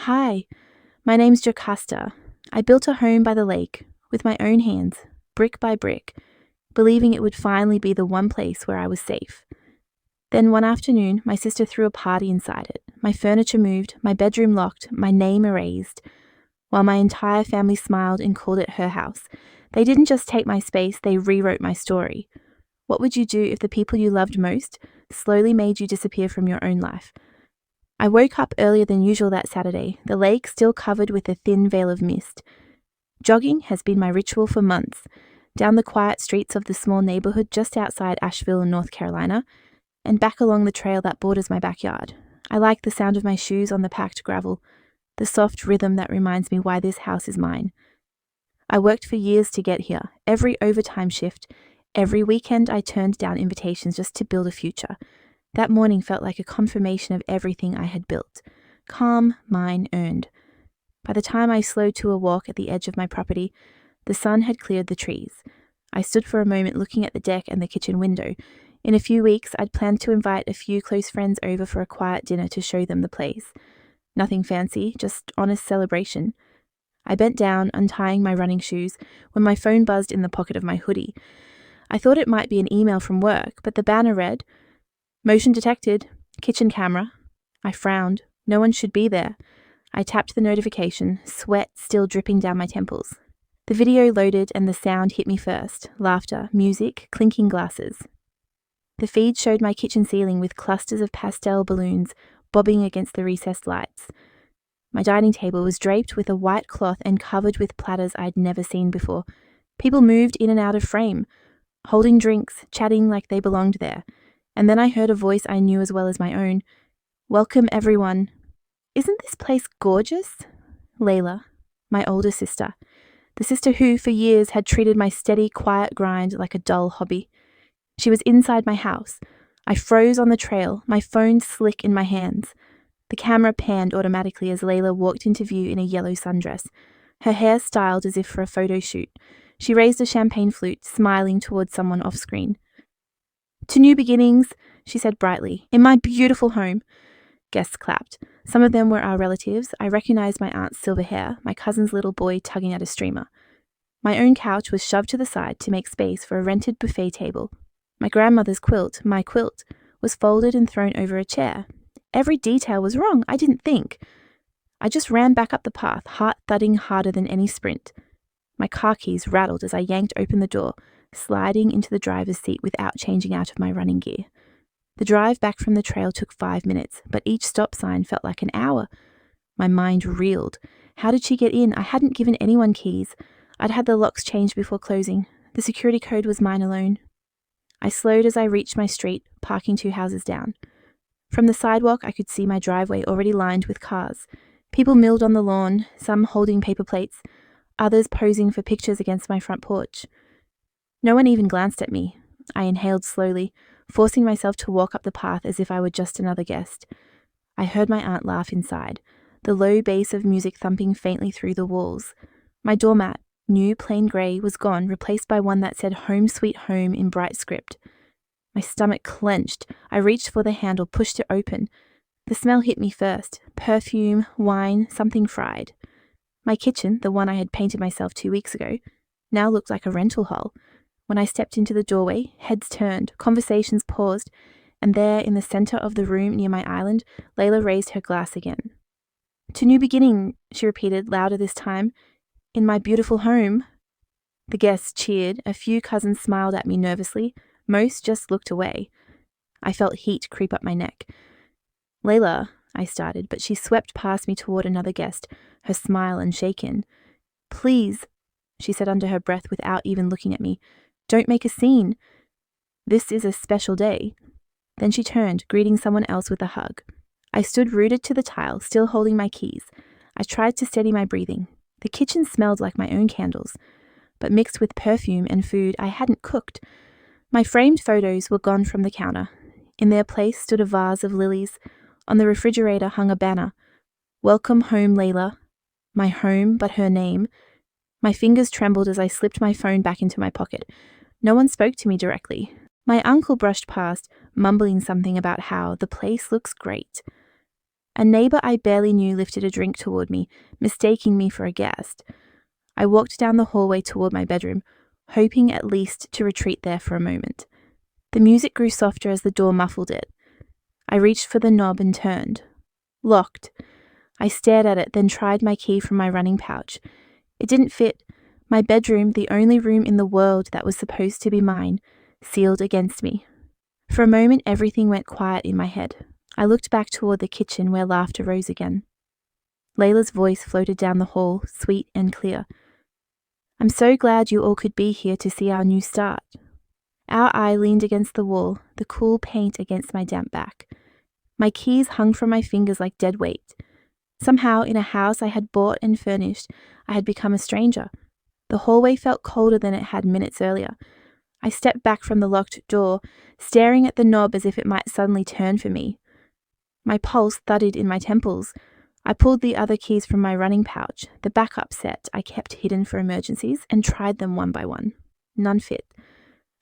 Hi, my name's Jocasta. I built a home by the lake with my own hands, brick by brick, believing it would finally be the one place where I was safe. Then one afternoon, my sister threw a party inside it. My furniture moved, my bedroom locked, my name erased. While my entire family smiled and called it her house, they didn't just take my space, they rewrote my story. What would you do if the people you loved most slowly made you disappear from your own life? I woke up earlier than usual that Saturday, the lake still covered with a thin veil of mist. Jogging has been my ritual for months, down the quiet streets of the small neighborhood just outside Asheville, North Carolina, and back along the trail that borders my backyard. I like the sound of my shoes on the packed gravel, the soft rhythm that reminds me why this house is mine. I worked for years to get here, every overtime shift, every weekend I turned down invitations just to build a future. That morning felt like a confirmation of everything I had built. Calm, mine, earned. By the time I slowed to a walk at the edge of my property, the sun had cleared the trees. I stood for a moment looking at the deck and the kitchen window. In a few weeks, I'd planned to invite a few close friends over for a quiet dinner to show them the place. Nothing fancy, just honest celebration. I bent down, untying my running shoes, when my phone buzzed in the pocket of my hoodie. I thought it might be an email from work, but the banner read, "Motion detected. Kitchen camera." I frowned. No one should be there. I tapped the notification, sweat still dripping down my temples. The video loaded and the sound hit me first. Laughter, music, clinking glasses. The feed showed my kitchen ceiling with clusters of pastel balloons bobbing against the recessed lights. My dining table was draped with a white cloth and covered with platters I'd never seen before. People moved in and out of frame, holding drinks, chatting like they belonged there. And then I heard a voice I knew as well as my own. "Welcome, everyone." "Isn't this place gorgeous?" Layla, my older sister. The sister who, for years, had treated my steady, quiet grind like a dull hobby. She was inside my house. I froze on the trail, my phone slick in my hands. The camera panned automatically as Layla walked into view in a yellow sundress, her hair styled as if for a photo shoot. She raised a champagne flute, smiling towards someone off-screen. "To new beginnings," she said brightly, "in my beautiful home." Guests clapped. Some of them were our relatives. I recognized my aunt's silver hair, my cousin's little boy tugging at a streamer. My own couch was shoved to the side to make space for a rented buffet table. My grandmother's quilt, my quilt, was folded and thrown over a chair. Every detail was wrong. I didn't think. I just ran back up the path, heart thudding harder than any sprint. My car keys rattled as I yanked open the door, sliding into the driver's seat without changing out of my running gear. The drive back from the trail took 5 minutes, but each stop sign felt like an hour. My mind reeled. How did she get in? I hadn't given anyone keys. I'd had the locks changed before closing. The security code was mine alone. I slowed as I reached my street, parking 2 houses down. From the sidewalk, I could see my driveway already lined with cars. People milled on the lawn, some holding paper plates, others posing for pictures against my front porch. No one even glanced at me. I inhaled slowly, forcing myself to walk up the path as if I were just another guest. I heard my aunt laugh inside, the low bass of music thumping faintly through the walls. My doormat, new plain grey, was gone, replaced by one that said "Home Sweet Home" in bright script. My stomach clenched. I reached for the handle, pushed it open. The smell hit me first. Perfume, wine, something fried. My kitchen, the one I had painted myself 2 weeks ago, now looked like a rental hall. When I stepped into the doorway, heads turned, conversations paused, and there, in the center of the room near my island, Layla raised her glass again. "To new beginning," she repeated, louder this time. "In my beautiful home." The guests cheered. A few cousins smiled at me nervously. Most just looked away. I felt heat creep up my neck. "Layla," I started, but she swept past me toward another guest, her smile unshaken. "Please," she said under her breath without even looking at me, "don't make a scene. This is a special day." Then she turned, greeting someone else with a hug. I stood rooted to the tile, still holding my keys. I tried to steady my breathing. The kitchen smelled like my own candles, but mixed with perfume and food I hadn't cooked. My framed photos were gone from the counter. In their place stood a vase of lilies. On the refrigerator hung a banner. "Welcome home, Layla." My home, but her name. My fingers trembled as I slipped my phone back into my pocket. No one spoke to me directly. My uncle brushed past, mumbling something about how the place looks great. A neighbour I barely knew lifted a drink toward me, mistaking me for a guest. I walked down the hallway toward my bedroom, hoping at least to retreat there for a moment. The music grew softer as the door muffled it. I reached for the knob and turned. Locked. I stared at it, then tried my key from my running pouch. It didn't fit. My bedroom, the only room in the world that was supposed to be mine, sealed against me. For a moment, everything went quiet in my head. I looked back toward the kitchen where laughter rose again. Layla's voice floated down the hall, sweet and clear. I'm so glad you all could be here to see our new start. Our eye leaned against the wall, the cool paint against my damp back. My keys hung from my fingers like dead weight. Somehow, in a house I had bought and furnished, I had become a stranger. The hallway felt colder than it had minutes earlier. I stepped back from the locked door, staring at the knob as if it might suddenly turn for me. My pulse thudded in my temples. I pulled the other keys from my running pouch, the backup set I kept hidden for emergencies, and tried them one by one. None fit.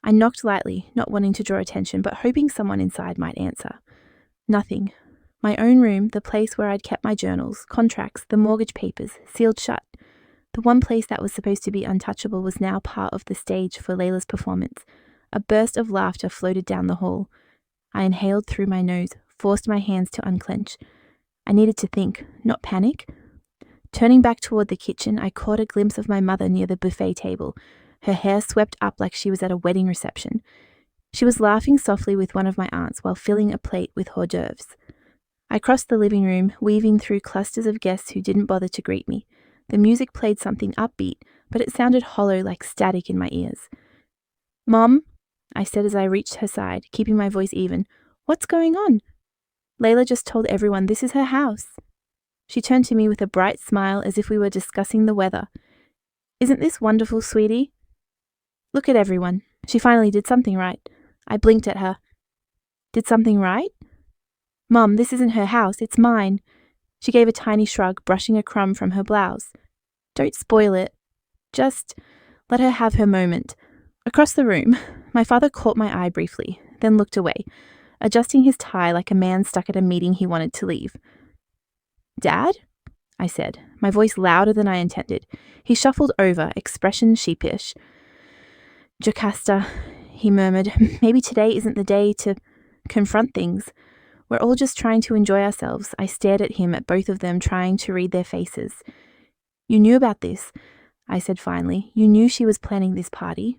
I knocked lightly, not wanting to draw attention, but hoping someone inside might answer. Nothing. My own room, the place where I'd kept my journals, contracts, the mortgage papers, sealed shut. The one place that was supposed to be untouchable was now part of the stage for Layla's performance. A burst of laughter floated down the hall. I inhaled through my nose, forced my hands to unclench. I needed to think, not panic. Turning back toward the kitchen, I caught a glimpse of my mother near the buffet table, her hair swept up like she was at a wedding reception. She was laughing softly with one of my aunts while filling a plate with hors d'oeuvres. I crossed the living room, weaving through clusters of guests who didn't bother to greet me. The music played something upbeat, but it sounded hollow like static in my ears. "Mom," I said as I reached her side, keeping my voice even. "What's going on?" "Layla just told everyone this is her house." She turned to me with a bright smile as if we were discussing the weather. "Isn't this wonderful, sweetie? Look at everyone. She finally did something right." I blinked at her. "Did something right?" "Mom, this isn't her house, it's mine." She gave a tiny shrug, brushing a crumb from her blouse. "Don't spoil it. Just let her have her moment." Across the room, my father caught my eye briefly, then looked away, adjusting his tie like a man stuck at a meeting he wanted to leave. "Dad?" I said, my voice louder than I intended. He shuffled over, expression sheepish. "Jocasta," he murmured, "maybe today isn't the day to confront things. We're all just trying to enjoy ourselves." I stared at him, at both of them, trying to read their faces. "You knew about this," I said finally. "You knew she was planning this party.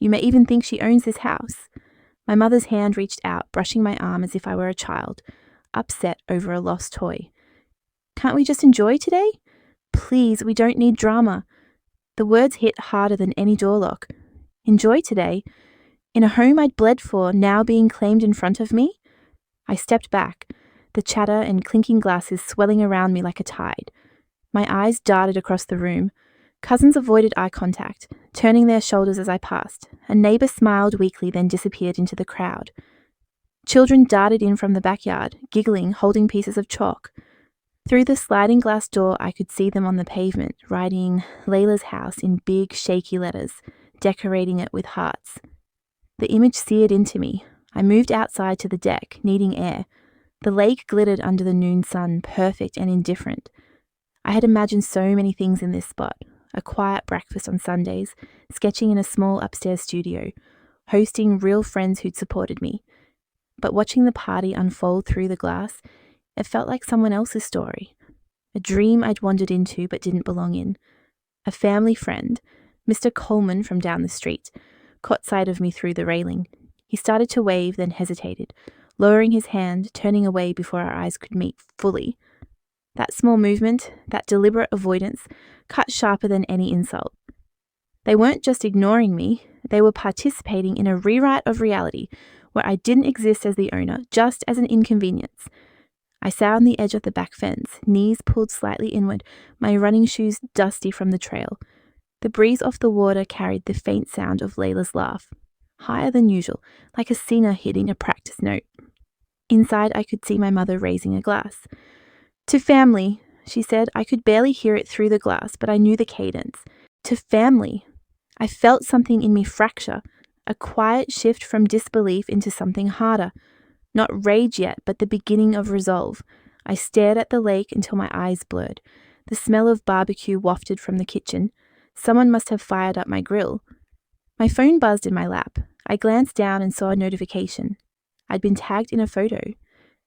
You may even think she owns this house." My mother's hand reached out, brushing my arm as if I were a child, upset over a lost toy. "Can't we just enjoy today? Please, we don't need drama." The words hit harder than any door lock. Enjoy today? In a home I'd bled for, now being claimed in front of me? I stepped back, the chatter and clinking glasses swelling around me like a tide. My eyes darted across the room. Cousins avoided eye contact, turning their shoulders as I passed. A neighbour smiled weakly, then disappeared into the crowd. Children darted in from the backyard, giggling, holding pieces of chalk. Through the sliding glass door, I could see them on the pavement, writing Layla's house in big, shaky letters, decorating it with hearts. The image seared into me. I moved outside to the deck, needing air. The lake glittered under the noon sun, perfect and indifferent. I had imagined so many things in this spot. A quiet breakfast on Sundays, sketching in a small upstairs studio, hosting real friends who'd supported me. But watching the party unfold through the glass, it felt like someone else's story. A dream I'd wandered into but didn't belong in. A family friend, Mr. Coleman from down the street, caught sight of me through the railing. He started to wave, then hesitated, lowering his hand, turning away before our eyes could meet fully. That small movement, that deliberate avoidance, cut sharper than any insult. They weren't just ignoring me, they were participating in a rewrite of reality where I didn't exist as the owner, just as an inconvenience. I sat on the edge of the back fence, knees pulled slightly inward, my running shoes dusty from the trail. The breeze off the water carried the faint sound of Layla's laugh, higher than usual, like a singer hitting a practice note. Inside, I could see my mother raising a glass. "To family," she said. I could barely hear it through the glass, but I knew the cadence. "To family." I felt something in me fracture, a quiet shift from disbelief into something harder. Not rage yet, but the beginning of resolve. I stared at the lake until my eyes blurred. The smell of barbecue wafted from the kitchen. Someone must have fired up my grill. My phone buzzed in my lap. I glanced down and saw a notification. I'd been tagged in a photo.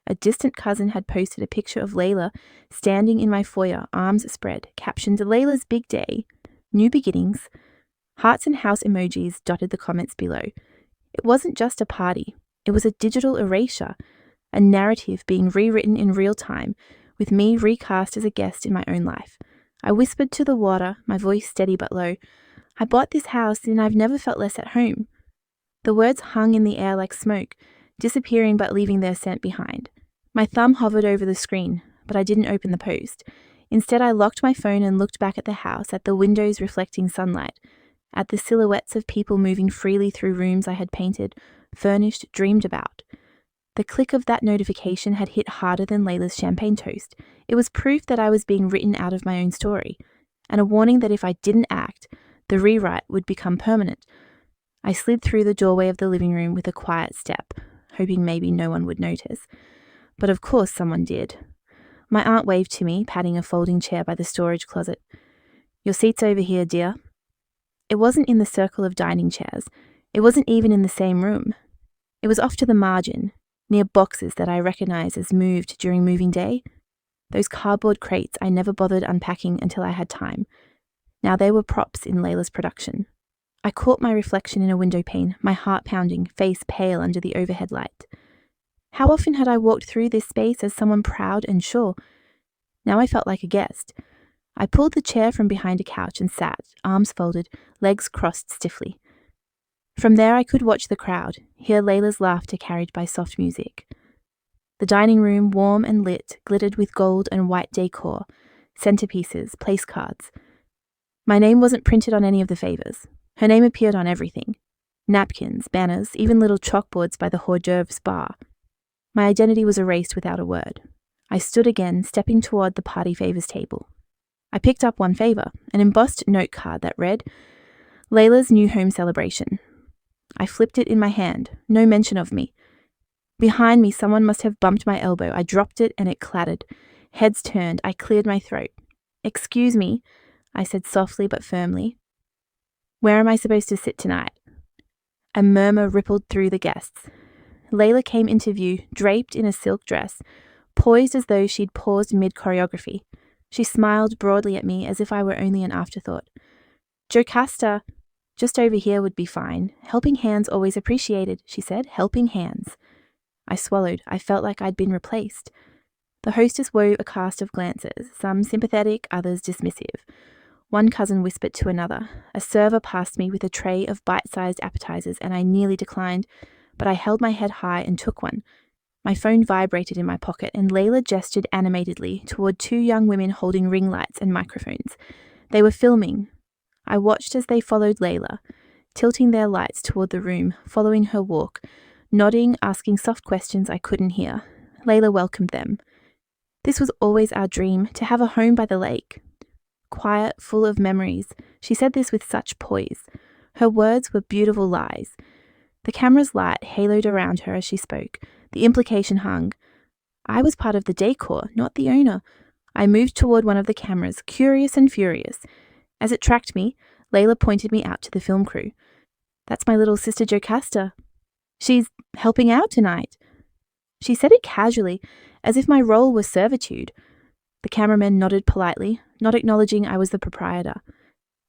A distant cousin had posted a picture of Layla standing in my foyer, arms spread, captioned Layla's big day, new beginnings. Hearts and house emojis dotted the comments below. It wasn't just a party. It was a digital erasure, a narrative being rewritten in real time, with me recast as a guest in my own life. I whispered to the water, my voice steady but low, I bought this house and I've never felt less at home. The words hung in the air like smoke, disappearing but leaving their scent behind. My thumb hovered over the screen, but I didn't open the post. Instead, I locked my phone and looked back at the house, at the windows reflecting sunlight, at the silhouettes of people moving freely through rooms I had painted, furnished, dreamed about. The click of that notification had hit harder than Layla's champagne toast. It was proof that I was being written out of my own story, and a warning that if I didn't act, the rewrite would become permanent. I slid through the doorway of the living room with a quiet step, hoping maybe no one would notice. But of course someone did. My aunt waved to me, patting a folding chair by the storage closet. Your seat's over here, dear. It wasn't in the circle of dining chairs. It wasn't even in the same room. It was off to the margin, near boxes that I recognized as moved during moving day. Those cardboard crates I never bothered unpacking until I had time. Now they were props in Layla's production. I caught my reflection in a window pane, my heart pounding, face pale under the overhead light. How often had I walked through this space as someone proud and sure? Now I felt like a guest. I pulled the chair from behind a couch and sat, arms folded, legs crossed stiffly. From there I could watch the crowd, hear Layla's laughter carried by soft music. The dining room, warm and lit, glittered with gold and white decor, centerpieces, place cards. My name wasn't printed on any of the favors. Her name appeared on everything. Napkins, banners, even little chalkboards by the hors d'oeuvres bar. My identity was erased without a word. I stood again, stepping toward the party favors table. I picked up one favor, an embossed note card that read, Layla's new home celebration. I flipped it in my hand, no mention of me. Behind me, someone must have bumped my elbow. I dropped it and it clattered. Heads turned. I cleared my throat. Excuse me, I said softly but firmly. Where am I supposed to sit tonight? A murmur rippled through the guests. Layla came into view, draped in a silk dress, poised as though she'd paused mid-choreography. She smiled broadly at me as if I were only an afterthought. Jocasta, just over here would be fine. Helping hands always appreciated, she said. Helping hands. I swallowed. I felt like I'd been replaced. The hostess wove a cast of glances, some sympathetic, others dismissive. One cousin whispered to another. A server passed me with a tray of bite-sized appetizers and I nearly declined, but I held my head high and took one. My phone vibrated in my pocket and Layla gestured animatedly toward two young women holding ring lights and microphones. They were filming. I watched as they followed Layla, tilting their lights toward the room, following her walk, nodding, asking soft questions I couldn't hear. Layla welcomed them. This was always our dream, to have a home by the lake. Quiet, full of memories. She said this with such poise. Her words were beautiful lies. The camera's light haloed around her as she spoke. The implication hung. I was part of the decor, not the owner. I moved toward one of the cameras, curious and furious. As it tracked me, Layla pointed me out to the film crew. That's my little sister Jocasta. She's helping out tonight. She said it casually, as if my role was servitude. The cameraman nodded politely, not acknowledging I was the proprietor.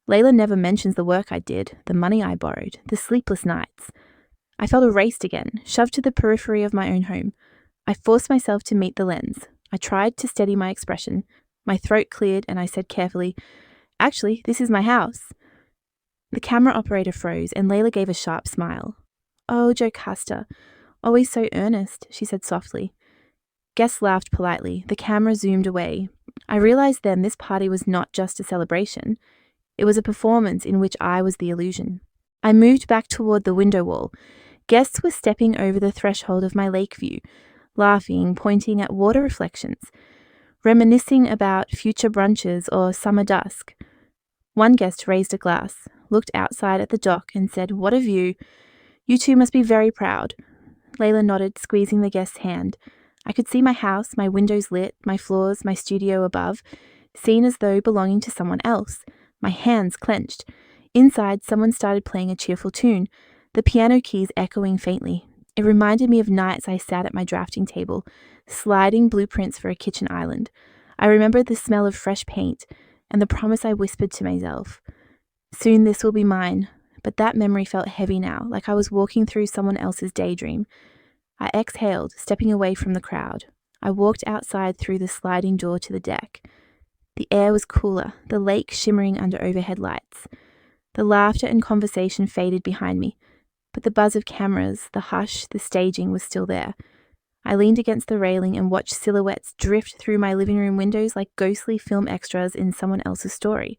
Layla never mentions the work I did, the money I borrowed, the sleepless nights. I felt erased again, shoved to the periphery of my own home. I forced myself to meet the lens. I tried to steady my expression. My throat cleared and I said carefully, Actually, this is my house. The camera operator froze and Layla gave a sharp smile. Oh, Jocasta, always so earnest, she said softly. Guests laughed politely. The camera zoomed away. I realized then this party was not just a celebration. It was a performance in which I was the illusion. I moved back toward the window wall. Guests were stepping over the threshold of my lake view, laughing, pointing at water reflections, reminiscing about future brunches or summer dusk. One guest raised a glass, looked outside at the dock and said, What a view. You two must be very proud. Layla nodded, squeezing the guest's hand. I could see my house, my windows lit, my floors, my studio above, seen as though belonging to someone else. My hands clenched. Inside, someone started playing a cheerful tune, the piano keys echoing faintly. It reminded me of nights I sat at my drafting table, sliding blueprints for a kitchen island. I remembered the smell of fresh paint and the promise I whispered to myself. Soon this will be mine, but that memory felt heavy now, like I was walking through someone else's daydream. I exhaled, stepping away from the crowd. I walked outside through the sliding door to the deck. The air was cooler, the lake shimmering under overhead lights. The laughter and conversation faded behind me, but the buzz of cameras, the hush, the staging was still there. I leaned against the railing and watched silhouettes drift through my living room windows like ghostly film extras in someone else's story.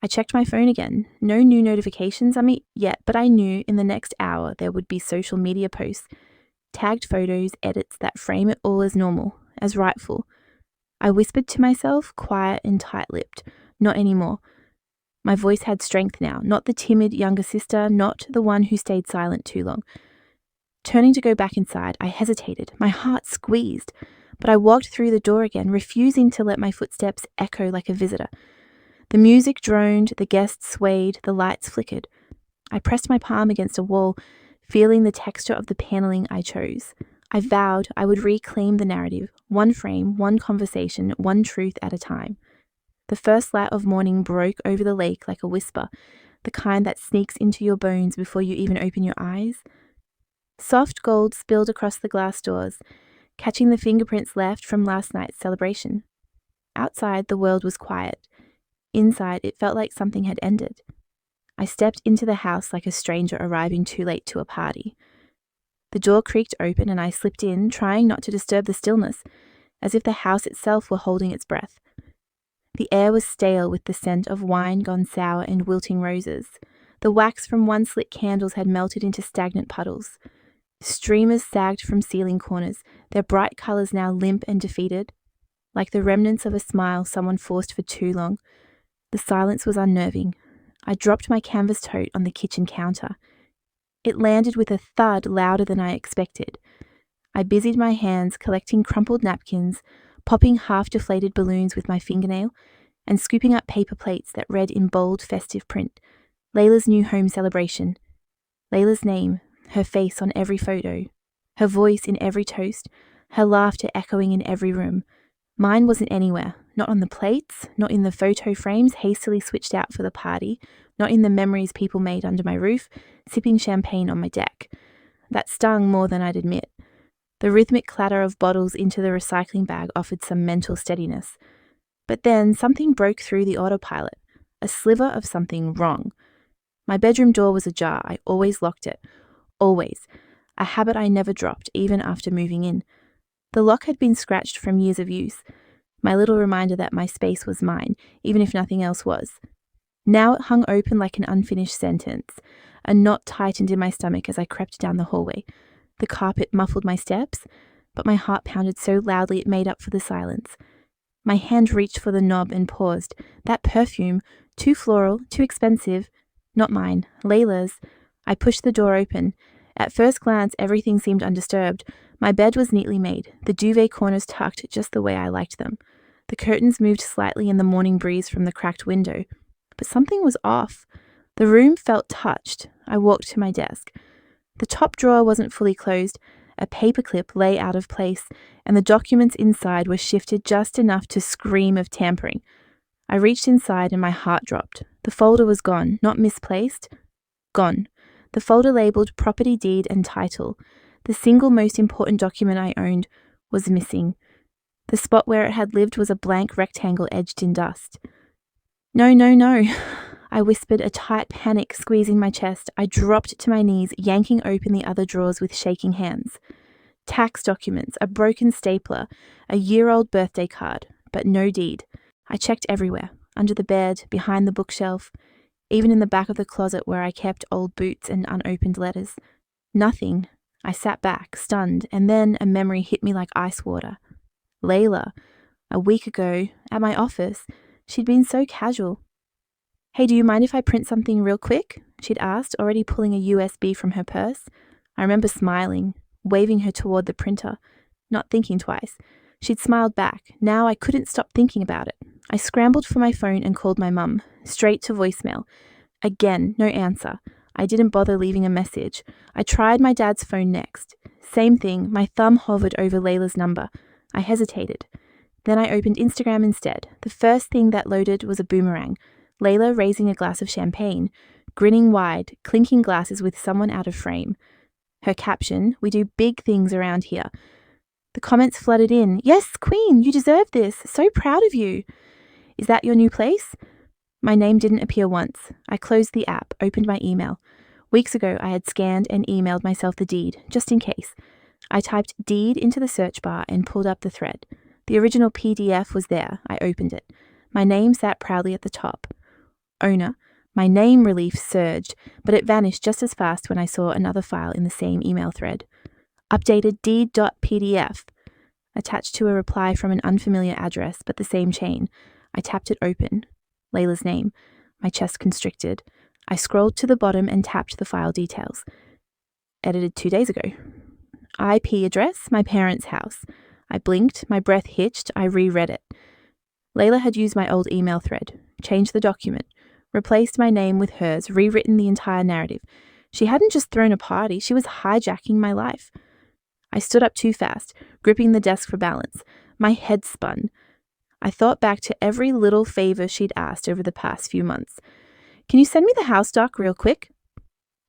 I checked my phone again. No new notifications yet, but I knew in the next hour there would be social media posts, tagged photos, edits that frame it all as normal, as rightful. I whispered to myself, quiet and tight-lipped, not anymore. My voice had strength now, not the timid younger sister, not the one who stayed silent too long. Turning to go back inside, I hesitated, my heart squeezed, but I walked through the door again, refusing to let my footsteps echo like a visitor. The music droned, the guests swayed, the lights flickered. I pressed my palm against a wall, feeling the texture of the paneling I chose. I vowed I would reclaim the narrative, one frame, one conversation, one truth at a time. The first light of morning broke over the lake like a whisper, the kind that sneaks into your bones before you even open your eyes. Soft gold spilled across the glass doors, catching the fingerprints left from last night's celebration. Outside, the world was quiet. Inside, it felt like something had ended. I stepped into the house like a stranger arriving too late to a party. The door creaked open and I slipped in, trying not to disturb the stillness, as if the house itself were holding its breath. The air was stale with the scent of wine gone sour and wilting roses. The wax from once-lit candles had melted into stagnant puddles. Streamers sagged from ceiling corners, their bright colours now limp and defeated, like the remnants of a smile someone forced for too long. The silence was unnerving. I dropped my canvas tote on the kitchen counter. It landed with a thud louder than I expected. I busied my hands collecting crumpled napkins, popping half-deflated balloons with my fingernail, and scooping up paper plates that read in bold, festive print, Layla's new home celebration. Layla's name, her face on every photo, her voice in every toast, her laughter echoing in every room. Mine wasn't anywhere, not on the plates, not in the photo frames hastily switched out for the party, not in the memories people made under my roof, sipping champagne on my deck. That stung more than I'd admit. The rhythmic clatter of bottles into the recycling bag offered some mental steadiness. But then something broke through the autopilot, a sliver of something wrong. My bedroom door was ajar. I always locked it. Always. A habit I never dropped, even after moving in. The lock had been scratched from years of use, my little reminder that my space was mine, even if nothing else was. Now it hung open like an unfinished sentence. A knot tightened in my stomach as I crept down the hallway. The carpet muffled my steps, but my heart pounded so loudly it made up for the silence. My hand reached for the knob and paused. That perfume, too floral, too expensive. Not mine, Layla's. I pushed the door open. At first glance, everything seemed undisturbed. My bed was neatly made, the duvet corners tucked just the way I liked them. The curtains moved slightly in the morning breeze from the cracked window. But something was off. The room felt touched. I walked to my desk. The top drawer wasn't fully closed. A paperclip lay out of place, and the documents inside were shifted just enough to scream of tampering. I reached inside and my heart dropped. The folder was gone, not misplaced. Gone. The folder labelled property deed and title. The single most important document I owned was missing. The spot where it had lived was a blank rectangle edged in dust. No, no, no, I whispered, a tight panic squeezing my chest. I dropped to my knees, yanking open the other drawers with shaking hands. Tax documents, a broken stapler, a year-old birthday card, but no deed. I checked everywhere, under the bed, behind the bookshelf, even in the back of the closet where I kept old boots and unopened letters. Nothing. I sat back, stunned, and then a memory hit me like ice water. Layla. A week ago, at my office, she'd been so casual. "Hey, do you mind if I print something real quick?" she'd asked, already pulling a USB from her purse. I remember smiling, waving her toward the printer. not thinking twice. She'd smiled back. Now I couldn't stop thinking about it. I scrambled for my phone and called my mum, straight to voicemail. Again, no answer. I didn't bother leaving a message. I tried my dad's phone next. Same thing, my thumb hovered over Layla's number. I hesitated. Then I opened Instagram instead. The first thing that loaded was a boomerang. Layla raising a glass of champagne, grinning wide, clinking glasses with someone out of frame. Her caption, "We do big things around here." The comments flooded in. "Yes, Queen, you deserve this. So proud of you. Is that your new place?" My name didn't appear once. I closed the app, opened my email. Weeks ago, I had scanned and emailed myself the deed, just in case. I typed deed into the search bar and pulled up the thread. The original PDF was there. I opened it. My name sat proudly at the top. Owner. My name relief surged, but it vanished just as fast when I saw another file in the same email thread. Updated deed.pdf. Attached to a reply from an unfamiliar address, but the same chain. I tapped it open. Layla's name. My chest constricted. I scrolled to the bottom and tapped the file details. Edited 2 days ago. IP address, my parents' house. I blinked, my breath hitched, I reread it. Layla had used my old email thread, changed the document, replaced my name with hers, rewritten the entire narrative. She hadn't just thrown a party, she was hijacking my life. I stood up too fast, gripping the desk for balance. My head spun. I thought back to every little favor she'd asked over the past few months. "Can you send me the house doc real quick?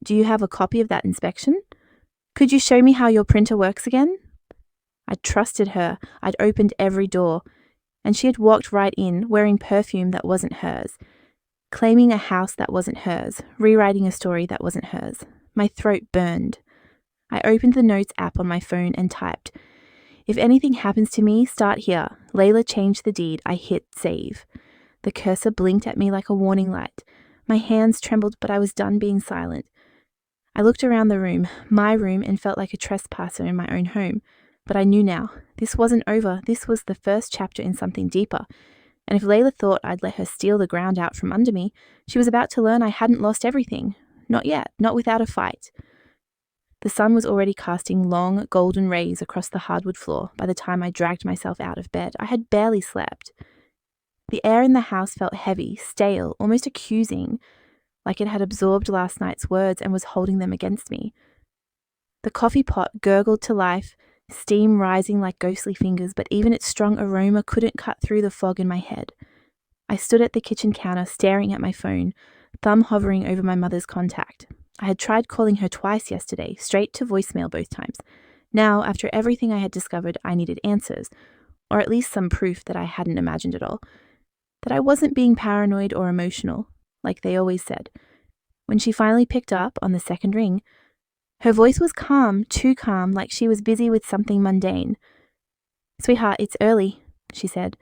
Do you have a copy of that inspection? Could you show me how your printer works again?" I'd trusted her. I'd opened every door. And she had walked right in, wearing perfume that wasn't hers, claiming a house that wasn't hers, rewriting a story that wasn't hers. My throat burned. I opened the notes app on my phone and typed, "If anything happens to me, start here. Layla changed the deed." I hit save. The cursor blinked at me like a warning light. My hands trembled, but I was done being silent. I looked around the room, my room, and felt like a trespasser in my own home. But I knew now, this wasn't over. This was the first chapter in something deeper. And if Layla thought I'd let her steal the ground out from under me, she was about to learn I hadn't lost everything. Not yet, not without a fight. The sun was already casting long, golden rays across the hardwood floor by the time I dragged myself out of bed. I had barely slept. The air in the house felt heavy, stale, almost accusing, like it had absorbed last night's words and was holding them against me. The coffee pot gurgled to life, steam rising like ghostly fingers, but even its strong aroma couldn't cut through the fog in my head. I stood at the kitchen counter staring at my phone, thumb hovering over my mother's contact. I had tried calling her twice yesterday, straight to voicemail both times. Now, after everything I had discovered, I needed answers, or at least some proof that I hadn't imagined it all, that I wasn't being paranoid or emotional, like they always said. When she finally picked up on the second ring, her voice was calm, too calm, like she was busy with something mundane. "Sweetheart, it's early," she said.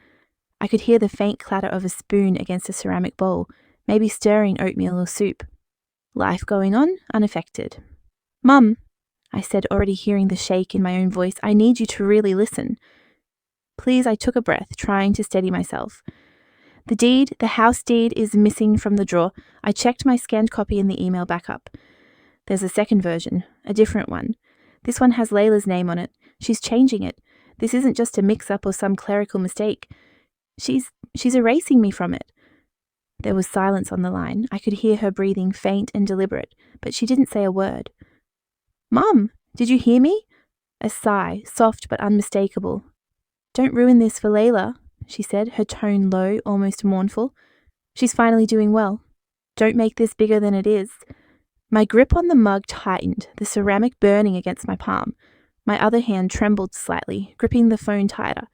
I could hear the faint clatter of a spoon against a ceramic bowl, maybe stirring oatmeal or soup. Life going on, unaffected. "Mum," I said, already hearing the shake in my own voice, "I need you to really listen." "Please," I took a breath, trying to steady myself. The house deed is missing from the drawer. I checked my scanned copy in the email backup. There's a second version, a different one. This one has Layla's name on it. She's changing it. This isn't just a mix-up or some clerical mistake. She's erasing me from it. There was silence on the line. I could hear her breathing, faint and deliberate, but she didn't say a word. "Mum, did you hear me?" A sigh, soft but unmistakable. "Don't ruin this for Layla," she said, her tone low, almost mournful. "She's finally doing well. Don't make this bigger than it is." My grip on the mug tightened, the ceramic burning against my palm. My other hand trembled slightly, gripping the phone tighter.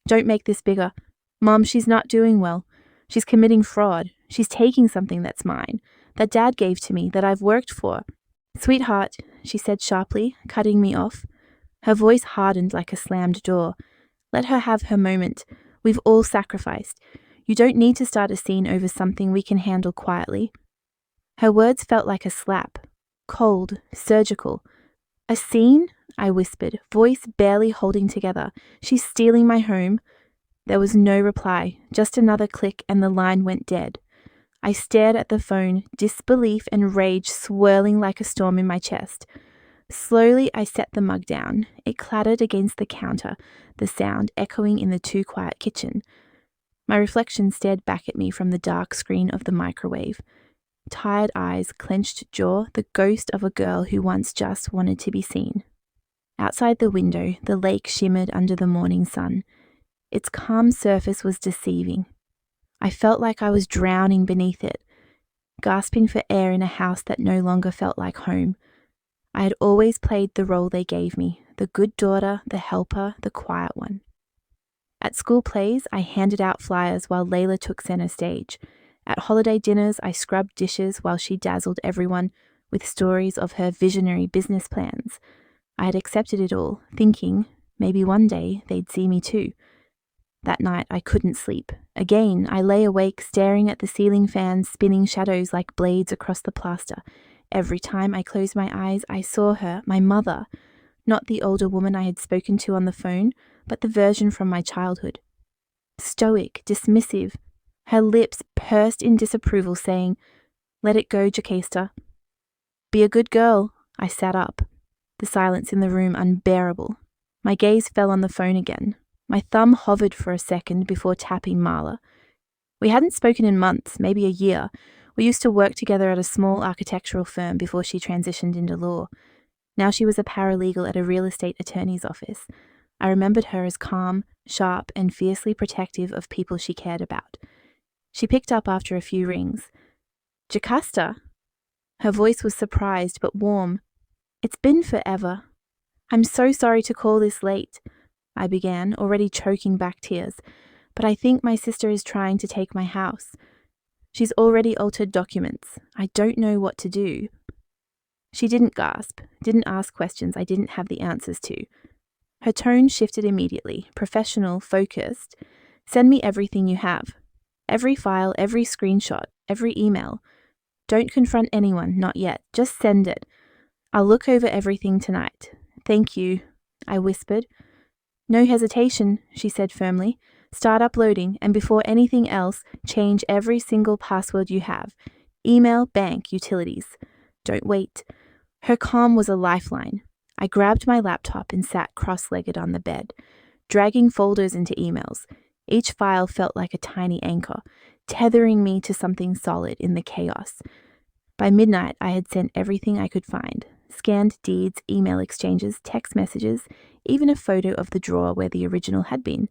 "Don't make this bigger. Mom, she's not doing well. She's committing fraud. She's taking something that's mine, that Dad gave to me, that I've worked for." "Sweetheart," she said sharply, cutting me off. Her voice hardened like a slammed door. "Let her have her moment. We've all sacrificed. You don't need to start a scene over something we can handle quietly." Her words felt like a slap, cold, surgical. "A scene?" I whispered, voice barely holding together. "She's stealing my home." There was no reply, just another click, and the line went dead. I stared at the phone, disbelief and rage swirling like a storm in my chest. Slowly, I set the mug down. It clattered against the counter, the sound echoing in the too quiet kitchen. My reflection stared back at me from the dark screen of the microwave. Tired eyes, clenched jaw, the ghost of a girl who once just wanted to be seen. Outside the window, the lake shimmered under the morning sun. Its calm surface was deceiving. I felt like I was drowning beneath it, gasping for air in a house that no longer felt like home. I had always played the role they gave me, the good daughter, the helper, the quiet one. At school plays, I handed out flyers while Layla took center stage. At holiday dinners, I scrubbed dishes while she dazzled everyone with stories of her visionary business plans. I had accepted it all, thinking maybe one day they'd see me too. That night, I couldn't sleep. Again, I lay awake staring at the ceiling fans spinning shadows like blades across the plaster. Every time I closed my eyes, I saw her, my mother. Not the older woman I had spoken to on the phone, but the version from my childhood. Stoic, dismissive, her lips pursed in disapproval, saying, "Let it go, Jocasta." "Be a good girl." I sat up, the silence in the room unbearable. My gaze fell on the phone again. My thumb hovered for a second before tapping Marla. We hadn't spoken in months, maybe a year. We used to work together at a small architectural firm before she transitioned into law. Now she was a paralegal at a real estate attorney's office. I remembered her as calm, sharp, and fiercely protective of people she cared about. She picked up after a few rings. "Jocasta?" Her voice was surprised but warm. "It's been forever. I'm so sorry to call this late," I began, already choking back tears, "but I think my sister is trying to take my house. She's already altered documents. I don't know what to do." She didn't gasp, didn't ask questions I didn't have the answers to. Her tone shifted immediately, professional, focused. "Send me everything you have. Every file, every screenshot, every email. Don't confront anyone, not yet. Just send it. I'll look over everything tonight. Thank you," I whispered. "No hesitation," she said firmly. "Start uploading, and before anything else, change every single password you have. Email, bank, utilities. Don't wait." Her calm was a lifeline. I grabbed my laptop and sat cross-legged on the bed, dragging folders into emails. Each file felt like a tiny anchor, tethering me to something solid in the chaos. By midnight, I had sent everything I could find. Scanned deeds, email exchanges, text messages, even a photo of the drawer where the original had been.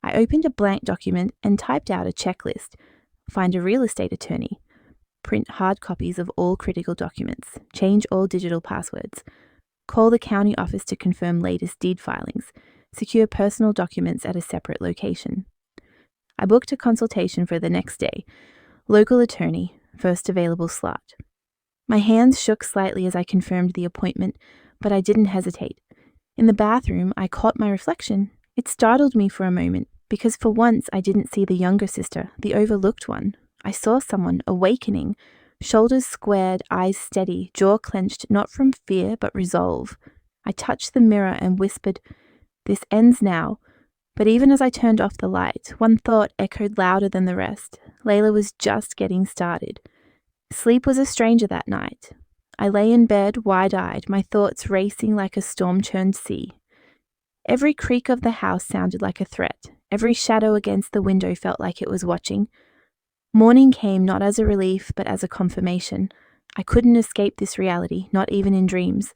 I opened a blank document and typed out a checklist. Find a real estate attorney. Print hard copies of all critical documents. Change all digital passwords. Call the county office to confirm latest deed filings. Secure personal documents at a separate location. I booked a consultation for the next day. Local attorney, first available slot. My hands shook slightly as I confirmed the appointment, but I didn't hesitate. In the bathroom, I caught my reflection. It startled me for a moment, because for once I didn't see the younger sister, the overlooked one. I saw someone awakening, shoulders squared, eyes steady, jaw clenched, not from fear but resolve. I touched the mirror and whispered, "This ends now." But even as I turned off the light, one thought echoed louder than the rest. Layla was just getting started. Sleep was a stranger that night. I lay in bed, wide-eyed, my thoughts racing like a storm-churned sea. Every creak of the house sounded like a threat. Every shadow against the window felt like it was watching. Morning came not as a relief, but as a confirmation. I couldn't escape this reality, not even in dreams.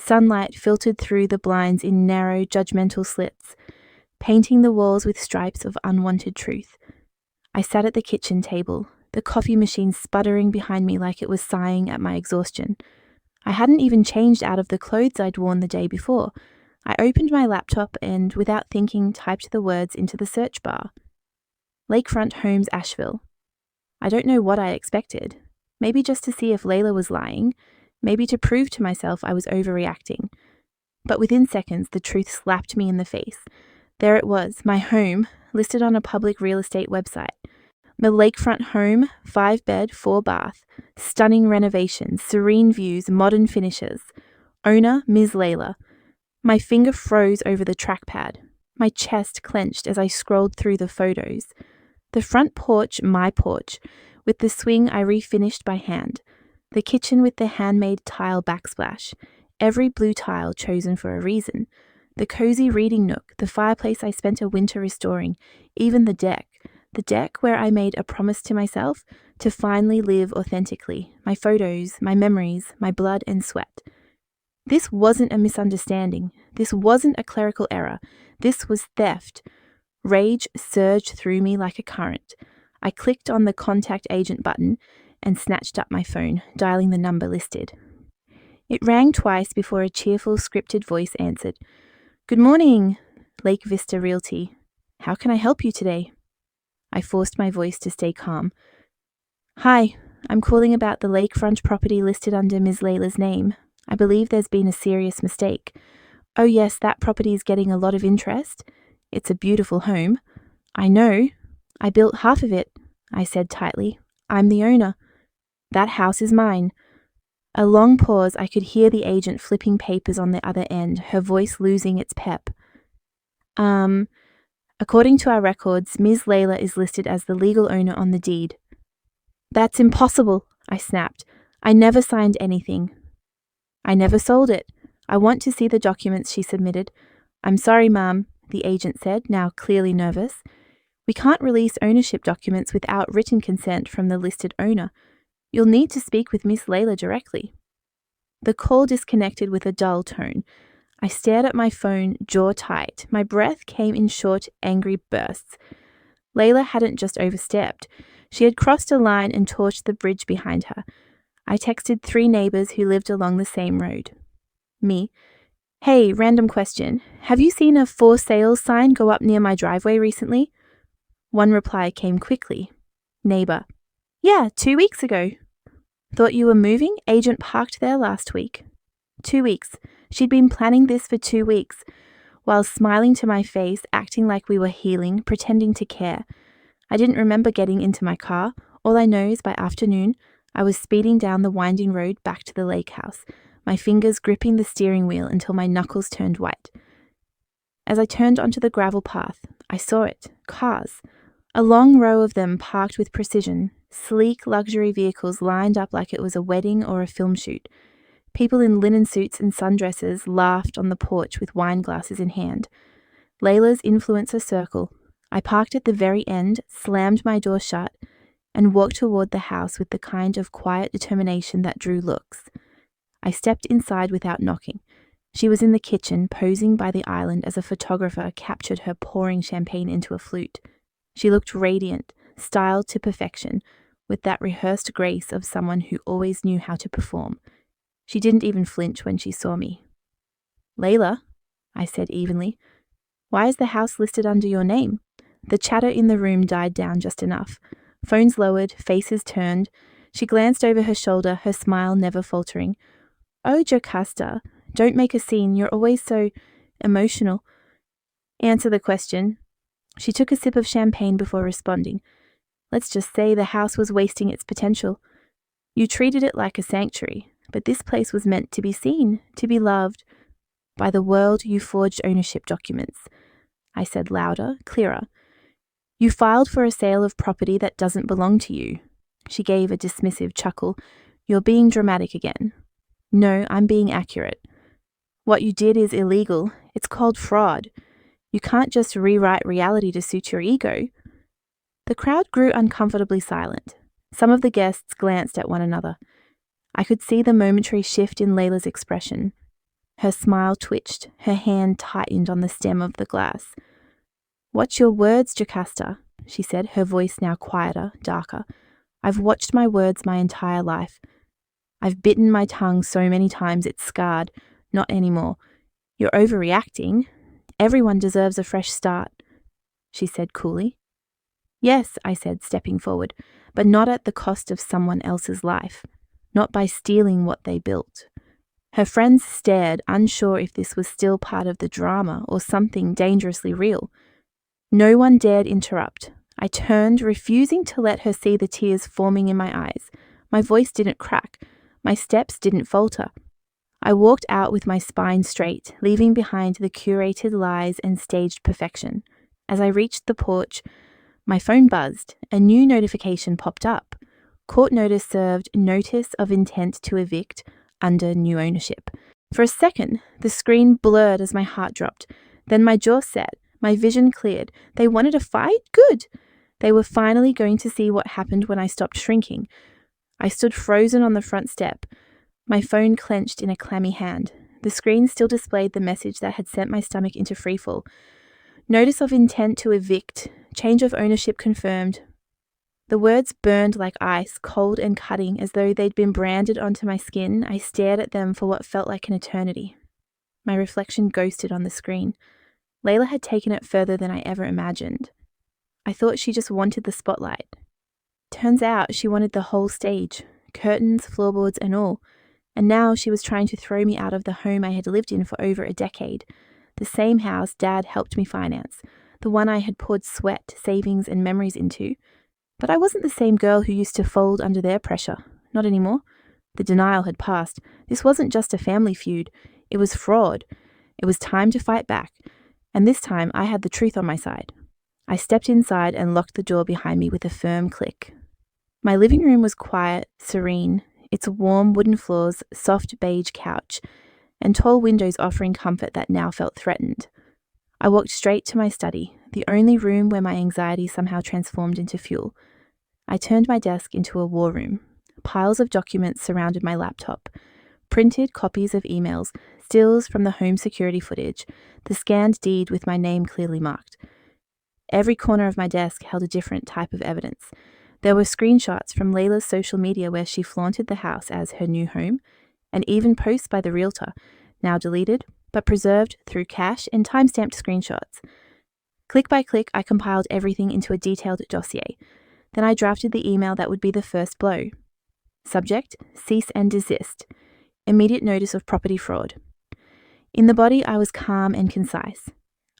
Sunlight filtered through the blinds in narrow, judgmental slits, painting the walls with stripes of unwanted truth. I sat at the kitchen table, the coffee machine sputtering behind me like it was sighing at my exhaustion. I hadn't even changed out of the clothes I'd worn the day before. I opened my laptop and, without thinking, typed the words into the search bar. Lakefront Homes, Asheville. I don't know what I expected. Maybe just to see if Layla was lying. Maybe to prove to myself I was overreacting. But within seconds, the truth slapped me in the face. There it was, my home, listed on a public real estate website. The lakefront home, 5-bed, 4-bath, stunning renovations, serene views, modern finishes. Owner, Ms. Layla. My finger froze over the trackpad. My chest clenched as I scrolled through the photos. The front porch, my porch, with the swing I refinished by hand. The kitchen with the handmade tile backsplash. every blue tile chosen for a reason. The cozy reading nook, the fireplace I spent a winter restoring, even the deck where I made a promise to myself to finally live authentically, my photos, my memories, my blood and sweat. This wasn't a misunderstanding. This wasn't a clerical error. This was theft. Rage surged through me like a current. I clicked on the contact agent button and snatched up my phone, dialing the number listed. It rang twice before a cheerful, scripted voice answered. "Good morning, Lake Vista Realty. How can I help you today?" I forced my voice to stay calm. "Hi, I'm calling about the lakefront property listed under Ms. Layla's name. I believe there's been a serious mistake." "Oh yes, that property is getting a lot of interest. It's a beautiful home." "I know. I built half of it," I said tightly. "I'm the owner. That house is mine." A long pause. I could hear the agent flipping papers on the other end, her voice losing its pep. According to our records, Ms. Layla is listed as the legal owner on the deed." "That's impossible," I snapped. "I never signed anything." "I never sold it. I want to see the documents she submitted." "I'm sorry, ma'am," the agent said, now clearly nervous. "We can't release ownership documents without written consent from the listed owner. You'll need to speak with Miss Layla directly." The call disconnected with a dull tone. I stared at my phone, jaw tight. My breath came in short, angry bursts. Layla hadn't just overstepped. She had crossed a line and torched the bridge behind her. I texted 3 neighbors who lived along the same road. Me. "Hey, random question. Have you seen a for sale sign go up near my driveway recently?" One reply came quickly. Neighbor. "Yeah, 2 weeks ago." "Thought you were moving? Agent parked there last week." 2 weeks. She'd been planning this for 2 weeks, while smiling to my face, acting like we were healing, pretending to care. I didn't remember getting into my car. All I know is by afternoon, I was speeding down the winding road back to the lake house, my fingers gripping the steering wheel until my knuckles turned white. As I turned onto the gravel path, I saw it. Cars. A long row of them parked with precision, sleek luxury vehicles lined up like it was a wedding or a film shoot. People in linen suits and sundresses laughed on the porch with wine glasses in hand. Layla's influencer circle. I parked at the very end, slammed my door shut, and walked toward the house with the kind of quiet determination that drew looks. I stepped inside without knocking. She was in the kitchen, posing by the island as a photographer captured her pouring champagne into a flute. She looked radiant, styled to perfection, with that rehearsed grace of someone who always knew how to perform. She didn't even flinch when she saw me. "Layla," I said evenly, "why is the house listed under your name?" The chatter in the room died down just enough. Phones lowered, faces turned. She glanced over her shoulder, her smile never faltering. "Oh, Jocasta, don't make a scene. You're always so emotional." "Answer the question." She took a sip of champagne before responding. "Let's just say the house was wasting its potential. You treated it like a sanctuary, but this place was meant to be seen, to be loved. By the world, you forged ownership documents." I said louder, clearer. "You filed for a sale of property that doesn't belong to you." She gave a dismissive chuckle. "You're being dramatic again." "No, I'm being accurate. What you did is illegal. It's called fraud. You can't just rewrite reality to suit your ego." The crowd grew uncomfortably silent. Some of the guests glanced at one another. I could see the momentary shift in Layla's expression. Her smile twitched, her hand tightened on the stem of the glass. "Watch your words, Jocasta," she said, her voice now quieter, darker. "I've watched my words my entire life. I've bitten my tongue so many times it's scarred. Not anymore. You're overreacting. Everyone deserves a fresh start," she said coolly. "Yes," I said, stepping forward, "but not at the cost of someone else's life. Not by stealing what they built." Her friends stared, unsure if this was still part of the drama or something dangerously real. No one dared interrupt. I turned, refusing to let her see the tears forming in my eyes. My voice didn't crack. My steps didn't falter. I walked out with my spine straight, leaving behind the curated lies and staged perfection. As I reached the porch, my phone buzzed. A new notification popped up. Court notice served, notice of intent to evict under new ownership. For a second, the screen blurred as my heart dropped. Then my jaw set, my vision cleared. They wanted a fight? Good. They were finally going to see what happened when I stopped shrinking. I stood frozen on the front step, my phone clenched in a clammy hand. The screen still displayed the message that had sent my stomach into freefall. Notice of intent to evict, change of ownership confirmed. The words burned like ice, cold and cutting, as though they'd been branded onto my skin. I stared at them for what felt like an eternity. My reflection ghosted on the screen. Layla had taken it further than I ever imagined. I thought she just wanted the spotlight. Turns out she wanted the whole stage, curtains, floorboards and all. And now she was trying to throw me out of the home I had lived in for over a decade. The same house Dad helped me finance, the one I had poured sweat, savings and memories into. But I wasn't the same girl who used to fold under their pressure. Not anymore. The denial had passed. This wasn't just a family feud. It was fraud. It was time to fight back. And this time I had the truth on my side. I stepped inside and locked the door behind me with a firm click. My living room was quiet, serene, its warm wooden floors, soft beige couch, and tall windows offering comfort that now felt threatened. I walked straight to my study, the only room where my anxiety somehow transformed into fuel. I turned my desk into a war room. Piles of documents surrounded my laptop. Printed copies of emails, stills from the home security footage, the scanned deed with my name clearly marked. Every corner of my desk held a different type of evidence. There were screenshots from Layla's social media where she flaunted the house as her new home, and even posts by the realtor, now deleted, but preserved through cache and time-stamped screenshots. Click by click, I compiled everything into a detailed dossier. Then I drafted the email that would be the first blow. Subject, cease and desist. Immediate notice of property fraud. In the body, I was calm and concise.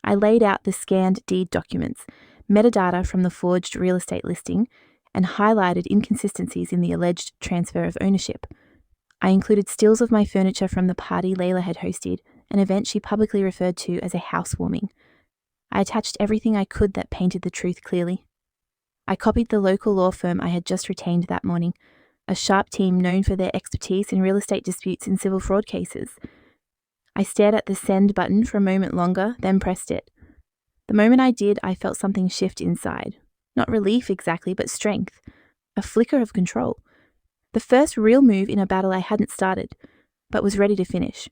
I laid out the scanned deed documents, metadata from the forged real estate listing, and highlighted inconsistencies in the alleged transfer of ownership. I included stills of my furniture from the party Layla had hosted, an event she publicly referred to as a housewarming. I attached everything I could that painted the truth clearly. I copied the local law firm I had just retained that morning, a sharp team known for their expertise in real estate disputes and civil fraud cases. I stared at the send button for a moment longer, then pressed it. The moment I did, I felt something shift inside. Not relief exactly, but strength. A flicker of control. The first real move in a battle I hadn't started, but was ready to finish.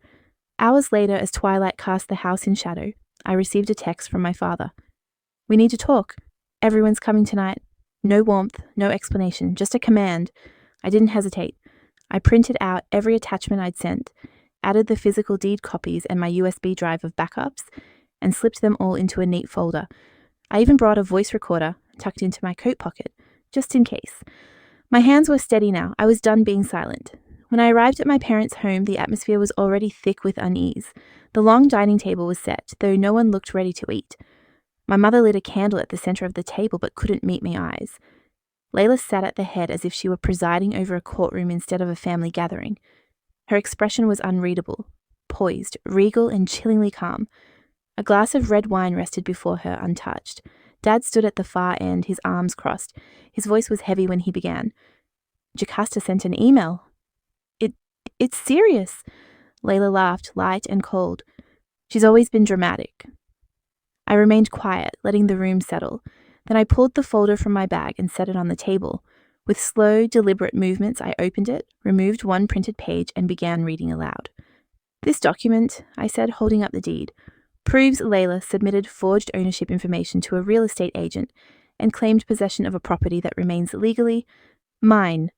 Hours later, as twilight cast the house in shadow, I received a text from my father. "We need to talk. Everyone's coming tonight. No warmth, no explanation, just a command." I didn't hesitate. I printed out every attachment I'd sent, added the physical deed copies and my USB drive of backups, and slipped them all into a neat folder. I even brought a voice recorder tucked into my coat pocket, just in case. My hands were steady now. I was done being silent. When I arrived at my parents' home, the atmosphere was already thick with unease. The long dining table was set, though no one looked ready to eat. My mother lit a candle at the center of the table but couldn't meet my eyes. Layla sat at the head as if she were presiding over a courtroom instead of a family gathering. Her expression was unreadable, poised, regal and chillingly calm. A glass of red wine rested before her untouched. Dad stood at the far end, his arms crossed. His voice was heavy when he began. "Jocasta sent an email." It's serious." Layla laughed, light and cold. She's always been dramatic. I remained quiet, letting the room settle. Then I pulled the folder from my bag and set it on the table. With slow, deliberate movements, I opened it, removed one printed page, and began reading aloud. "This document," I said, holding up the deed, "proves Layla submitted forged ownership information to a real estate agent and claimed possession of a property that remains legally mine."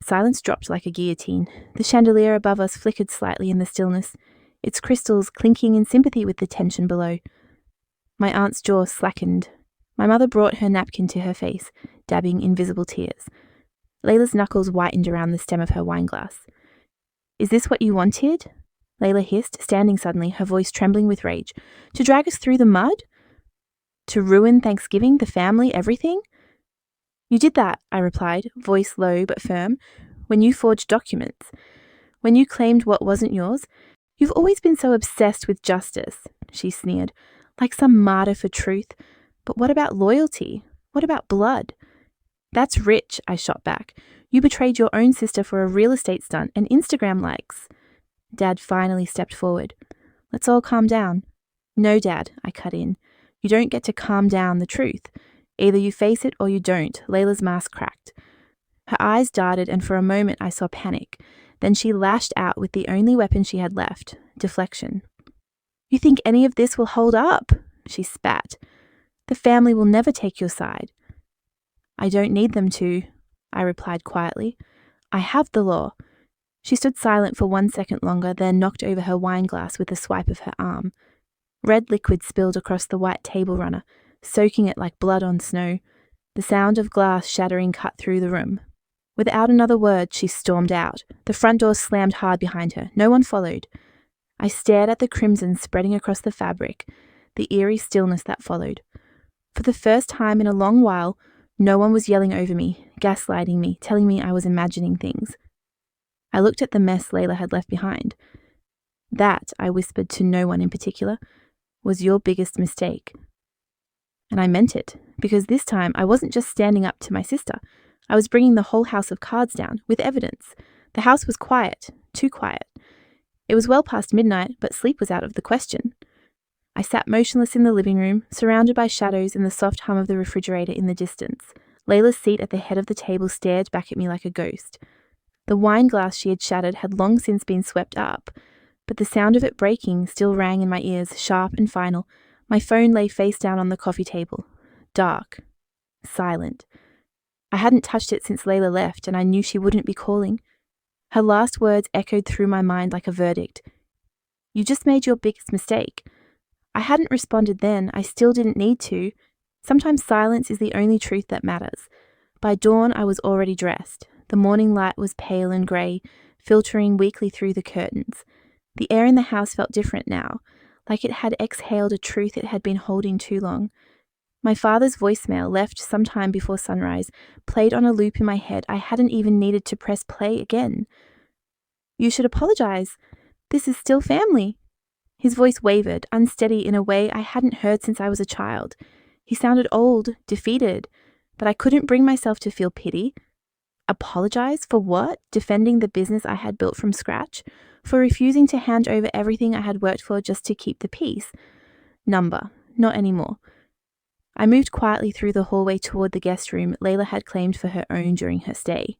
Silence dropped like a guillotine. The chandelier above us flickered slightly in the stillness, its crystals clinking in sympathy with the tension below. My aunt's jaw slackened. My mother brought her napkin to her face, dabbing invisible tears. Layla's knuckles whitened around the stem of her wineglass. "Is this what you wanted?" Layla hissed, standing suddenly, her voice trembling with rage. "To drag us through the mud? To ruin Thanksgiving, the family, everything?" "You did that," I replied, voice low but firm, "when you forged documents. When you claimed what wasn't yours. You've always been so obsessed with justice," she sneered, "like some martyr for truth. But what about loyalty? What about blood?" "That's rich," I shot back. "You betrayed your own sister for a real estate stunt and Instagram likes." Dad finally stepped forward. "Let's all calm down." "No, Dad," I cut in. "You don't get to calm down the truth. Either you face it or you don't." Layla's mask cracked. Her eyes darted, and for a moment I saw panic. Then she lashed out with the only weapon she had left, deflection. "You think any of this will hold up?" she spat. "The family will never take your side." "I don't need them to," I replied quietly. "I have the law." She stood silent for 1 second longer, then knocked over her wine glass with a swipe of her arm. Red liquid spilled across the white table runner, soaking it like blood on snow. The sound of glass shattering cut through the room. Without another word, she stormed out. The front door slammed hard behind her. No one followed. I stared at the crimson spreading across the fabric, the eerie stillness that followed. For the first time in a long while, no one was yelling over me, gaslighting me, telling me I was imagining things. I looked at the mess Layla had left behind. "That," I whispered to no one in particular, "was your biggest mistake." And I meant it, because this time I wasn't just standing up to my sister. I was bringing the whole house of cards down, with evidence. The house was quiet, too quiet. It was well past midnight, but sleep was out of the question. I sat motionless in the living room, surrounded by shadows and the soft hum of the refrigerator in the distance. Layla's seat at the head of the table stared back at me like a ghost. The wine glass she had shattered had long since been swept up, but the sound of it breaking still rang in my ears, sharp and final. My phone lay face down on the coffee table. Dark. Silent. I hadn't touched it since Layla left, and I knew she wouldn't be calling. Her last words echoed through my mind like a verdict. "You just made your biggest mistake." I hadn't responded then. I still didn't need to. Sometimes silence is the only truth that matters. By dawn, I was already dressed. The morning light was pale and grey, filtering weakly through the curtains. The air in the house felt different now, like it had exhaled a truth it had been holding too long. My father's voicemail, left some time before sunrise, played on a loop in my head. I hadn't even needed to press play again. "You should apologize. This is still family." His voice wavered, unsteady in a way I hadn't heard since I was a child. He sounded old, defeated, but I couldn't bring myself to feel pity. Apologize for what? Defending the business I had built from scratch? For refusing to hand over everything I had worked for just to keep the peace? Number. Not anymore. I moved quietly through the hallway toward the guest room Layla had claimed for her own during her stay.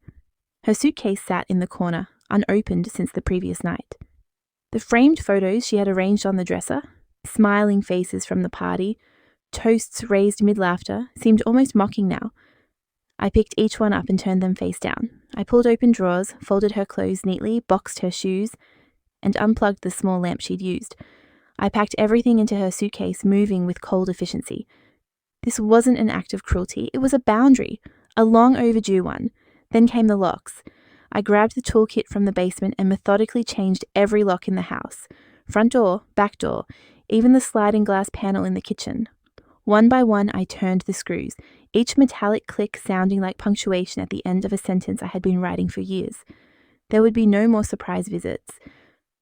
Her suitcase sat in the corner, unopened since the previous night. The framed photos she had arranged on the dresser, smiling faces from the party, toasts raised mid-laughter, seemed almost mocking now. I picked each one up and turned them face down. I pulled open drawers, folded her clothes neatly, boxed her shoes, and unplugged the small lamp she'd used. I packed everything into her suitcase, moving with cold efficiency. This wasn't an act of cruelty, it was a boundary, a long overdue one. Then came the locks. I grabbed the toolkit from the basement and methodically changed every lock in the house. Front door, back door, even the sliding glass panel in the kitchen. One by one, I turned the screws, each metallic click sounding like punctuation at the end of a sentence I had been writing for years. There would be no more surprise visits,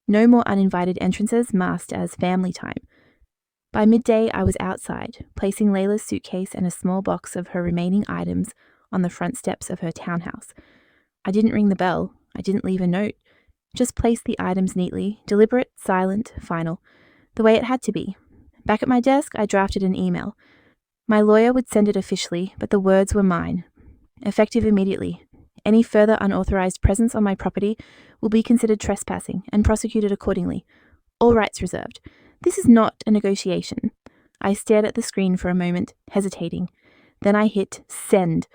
no more uninvited entrances masked as family time. By midday, I was outside, placing Layla's suitcase and a small box of her remaining items on the front steps of her townhouse. I didn't ring the bell. I didn't leave a note. Just placed the items neatly, deliberate, silent, final, the way it had to be. Back at my desk, I drafted an email. My lawyer would send it officially, but the words were mine. Effective immediately. Any further unauthorized presence on my property will be considered trespassing and prosecuted accordingly. All rights reserved. This is not a negotiation. I stared at the screen for a moment, hesitating. Then I hit send.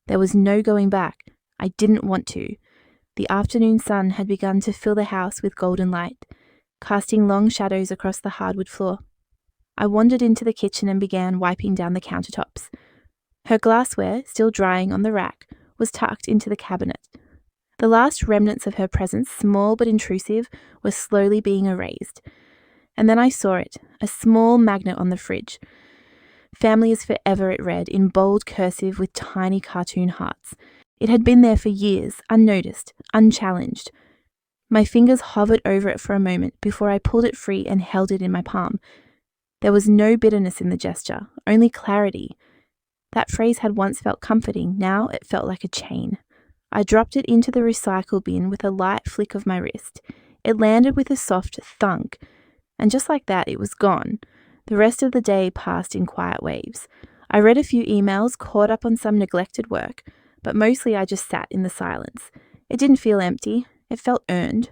There was no going back. I didn't want to. The afternoon sun had begun to fill the house with golden light, casting long shadows across the hardwood floor. I wandered into the kitchen and began wiping down the countertops. Her glassware, still drying on the rack, was tucked into the cabinet. The last remnants of her presence, small but intrusive, were slowly being erased. And then I saw it, a small magnet on the fridge. Family is forever, it read, in bold cursive with tiny cartoon hearts. It had been there for years, unnoticed, unchallenged. My fingers hovered over it for a moment before I pulled it free and held it in my palm. There was no bitterness in the gesture, only clarity. That phrase had once felt comforting, now it felt like a chain. I dropped it into the recycle bin with a light flick of my wrist. It landed with a soft thunk, and just like that, it was gone. The rest of the day passed in quiet waves. I read a few emails, caught up on some neglected work, but mostly I just sat in the silence. It didn't feel empty. It felt earned.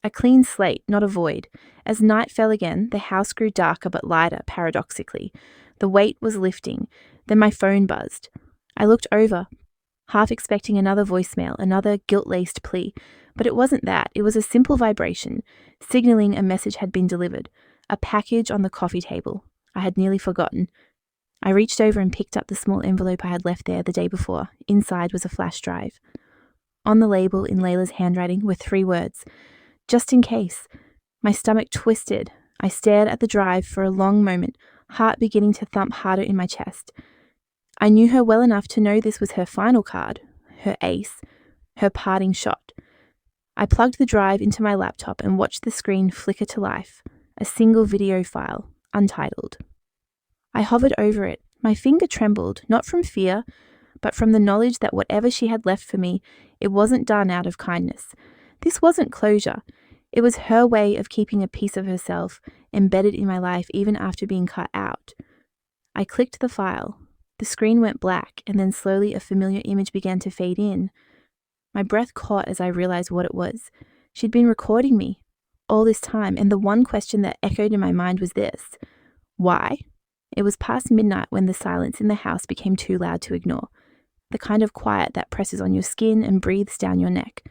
A clean slate, not a void. As night fell again, the house grew darker but lighter, paradoxically. The weight was lifting. Then my phone buzzed. I looked over, half expecting another voicemail, another guilt-laced plea. But it wasn't that. It was a simple vibration, signaling a message had been delivered. A package on the coffee table. I had nearly forgotten. I reached over and picked up the small envelope I had left there the day before. Inside was a flash drive. On the label, in Layla's handwriting, were 3 words. Just in case. My stomach twisted. I stared at the drive for a long moment, heart beginning to thump harder in my chest. I knew her well enough to know this was her final card, her ace, her parting shot. I plugged the drive into my laptop and watched the screen flicker to life. A single video file, untitled. I hovered over it. My finger trembled, not from fear, but from the knowledge that whatever she had left for me, it wasn't done out of kindness. This wasn't closure. It was her way of keeping a piece of herself embedded in my life even after being cut out. I clicked the file. The screen went black, and then slowly a familiar image began to fade in. My breath caught as I realized what it was. She'd been recording me all this time, and the one question that echoed in my mind was this: why? It was past midnight when the silence in the house became too loud to ignore, the kind of quiet that presses on your skin and breathes down your neck.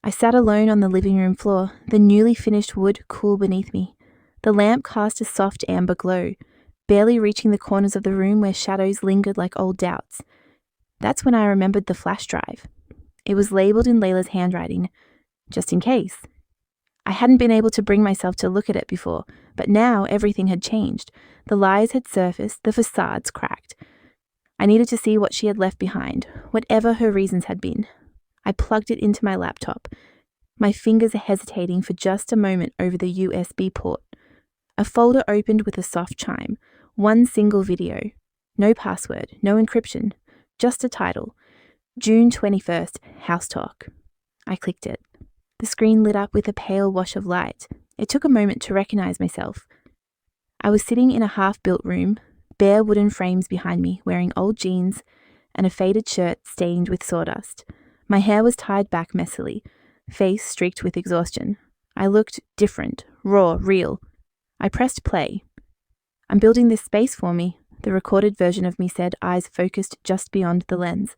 I sat alone on the living room floor, the newly finished wood cool beneath me. The lamp cast a soft amber glow, barely reaching the corners of the room where shadows lingered like old doubts. That's when I remembered the flash drive. It was labelled in Layla's handwriting, just in case. I hadn't been able to bring myself to look at it before, but now everything had changed. The lies had surfaced, the facades cracked. I needed to see what she had left behind, whatever her reasons had been. I plugged it into my laptop, my fingers hesitating for just a moment over the USB port. A folder opened with a soft chime, one single video. No password, no encryption, just a title. June 21st, House Talk. I clicked it. The screen lit up with a pale wash of light. It took a moment to recognize myself. I was sitting in a half-built room, bare wooden frames behind me, wearing old jeans and a faded shirt stained with sawdust. My hair was tied back messily, face streaked with exhaustion. I looked different, raw, real. I pressed play. "I'm building this space for me," the recorded version of me said, eyes focused just beyond the lens.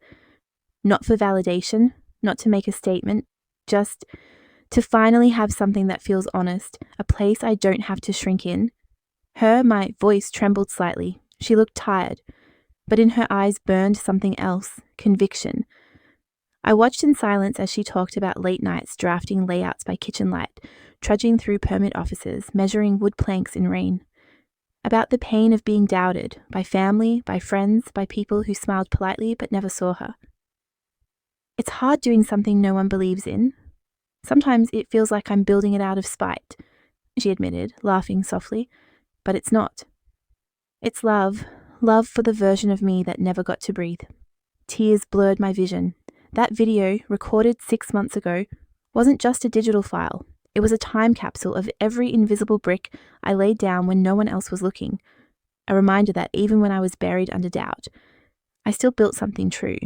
Not for validation, not to make a statement, just to finally have something that feels honest, a place I don't have to shrink in. My voice trembled slightly. She looked tired, but in her eyes burned something else, conviction. I watched in silence as she talked about late nights drafting layouts by kitchen light, trudging through permit offices, measuring wood planks in rain. About the pain of being doubted, by family, by friends, by people who smiled politely but never saw her. "It's hard doing something no one believes in. Sometimes it feels like I'm building it out of spite," she admitted, laughing softly. "But it's not. It's love for the version of me that never got to breathe." Tears blurred my vision. That video, recorded 6 months ago, wasn't just a digital file. It was a time capsule of every invisible brick I laid down when no one else was looking. A reminder that even when I was buried under doubt, I still built something true.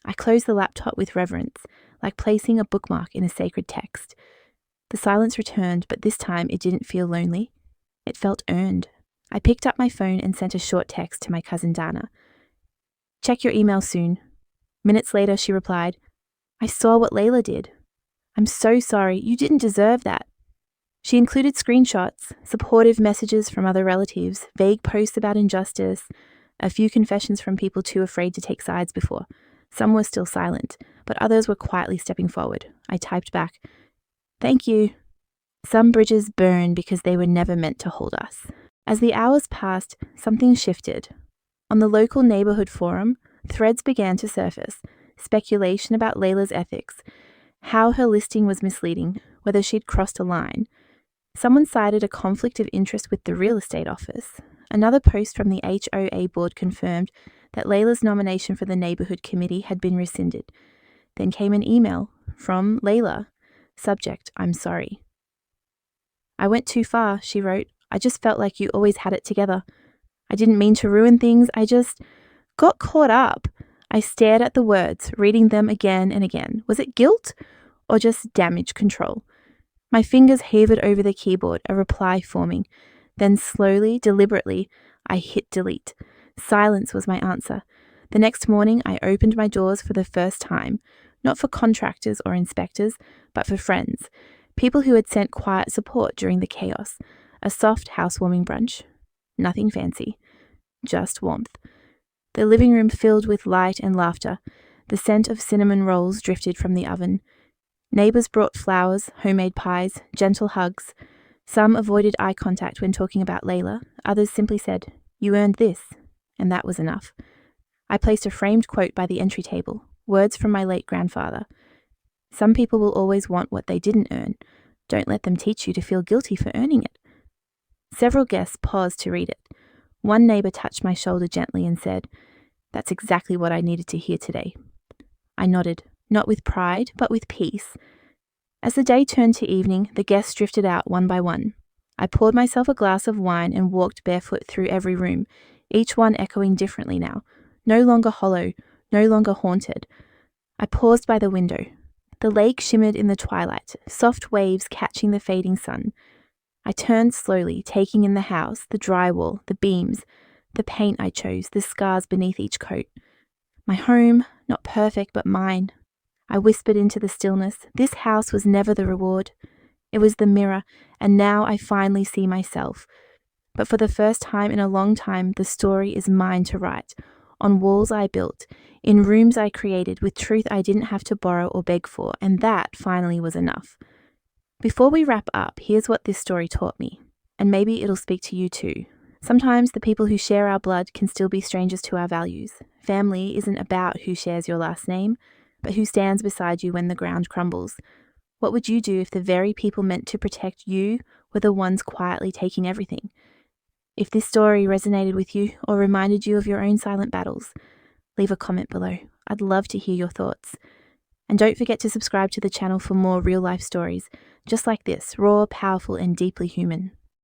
I closed the laptop with reverence, like placing a bookmark in a sacred text. The silence returned, but this time it didn't feel lonely. It felt earned. I picked up my phone and sent a short text to my cousin Dana. "Check your email soon." Minutes later, she replied, "I saw what Layla did. I'm so sorry. You didn't deserve that." She included screenshots, supportive messages from other relatives, vague posts about injustice, a few confessions from people too afraid to take sides before. Some were still silent, but others were quietly stepping forward. I typed back, "Thank you." Some bridges burn because they were never meant to hold us. As the hours passed, something shifted. On the local neighborhood forum, threads began to surface, speculation about Layla's ethics, how her listing was misleading, whether she'd crossed a line. Someone cited a conflict of interest with the real estate office. Another post from the HOA board confirmed that Layla's nomination for the neighborhood committee had been rescinded. Then came an email from Layla. Subject, "I'm sorry." "I went too far," she wrote. "I just felt like you always had it together. I didn't mean to ruin things, I just got caught up." I stared at the words, reading them again and again. Was it guilt or just damage control? My fingers hovered over the keyboard, a reply forming. Then slowly, deliberately, I hit delete. Silence was my answer. The next morning, I opened my doors for the first time, not for contractors or inspectors, but for friends, people who had sent quiet support during the chaos, a soft housewarming brunch. Nothing fancy, just warmth. The living room filled with light and laughter. The scent of cinnamon rolls drifted from the oven. Neighbours brought flowers, homemade pies, gentle hugs. Some avoided eye contact when talking about Layla. Others simply said, "You earned this," and that was enough. I placed a framed quote by the entry table, words from my late grandfather. "Some people will always want what they didn't earn. Don't let them teach you to feel guilty for earning it." Several guests paused to read it. One neighbour touched my shoulder gently and said, "That's exactly what I needed to hear today." I nodded, not with pride, but with peace. As the day turned to evening, the guests drifted out one by one. I poured myself a glass of wine and walked barefoot through every room, each one echoing differently now, no longer hollow, no longer haunted. I paused by the window. The lake shimmered in the twilight, soft waves catching the fading sun. I turned slowly, taking in the house, the drywall, the beams, the paint I chose, the scars beneath each coat. My home, not perfect, but mine. I whispered into the stillness, this house was never the reward. It was the mirror, and now I finally see myself. But for the first time in a long time, the story is mine to write, on walls I built, in rooms I created, with truth I didn't have to borrow or beg for, and that finally was enough. Before we wrap up, here's what this story taught me, and maybe it'll speak to you too. Sometimes the people who share our blood can still be strangers to our values. Family isn't about who shares your last name, but who stands beside you when the ground crumbles. What would you do if the very people meant to protect you were the ones quietly taking everything? If this story resonated with you or reminded you of your own silent battles, leave a comment below. I'd love to hear your thoughts. And don't forget to subscribe to the channel for more real-life stories, just like this, raw, powerful, and deeply human.